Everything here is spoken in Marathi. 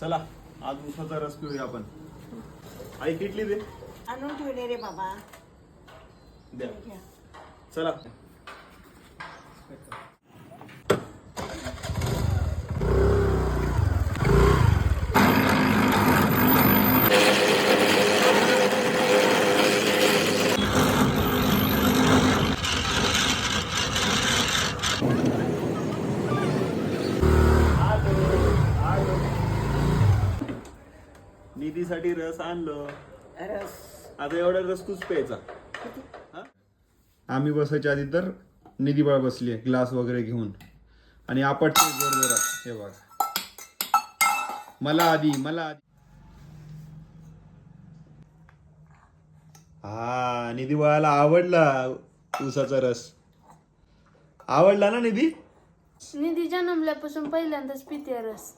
चला आज उसाचा रस पिऊया आपण. आई किटली दे. आणून ठेवले रे बाबा. द्या. घ्या. चला. निधीसाठी रस आणलं. रस आता एवढा रस तूच प्यायचा. आम्ही बसायच्या आधी तर निधी बाळ बसली ग्लास वगैरे घेऊन आणि आपटते जोरजोरात. हे बघ मला आधी. हा निधी बाळाला आवडला ऊसाचा रस. आवडला ना निधी? निधी जन्मल्यापासून पहिल्यांदाच पिते रस.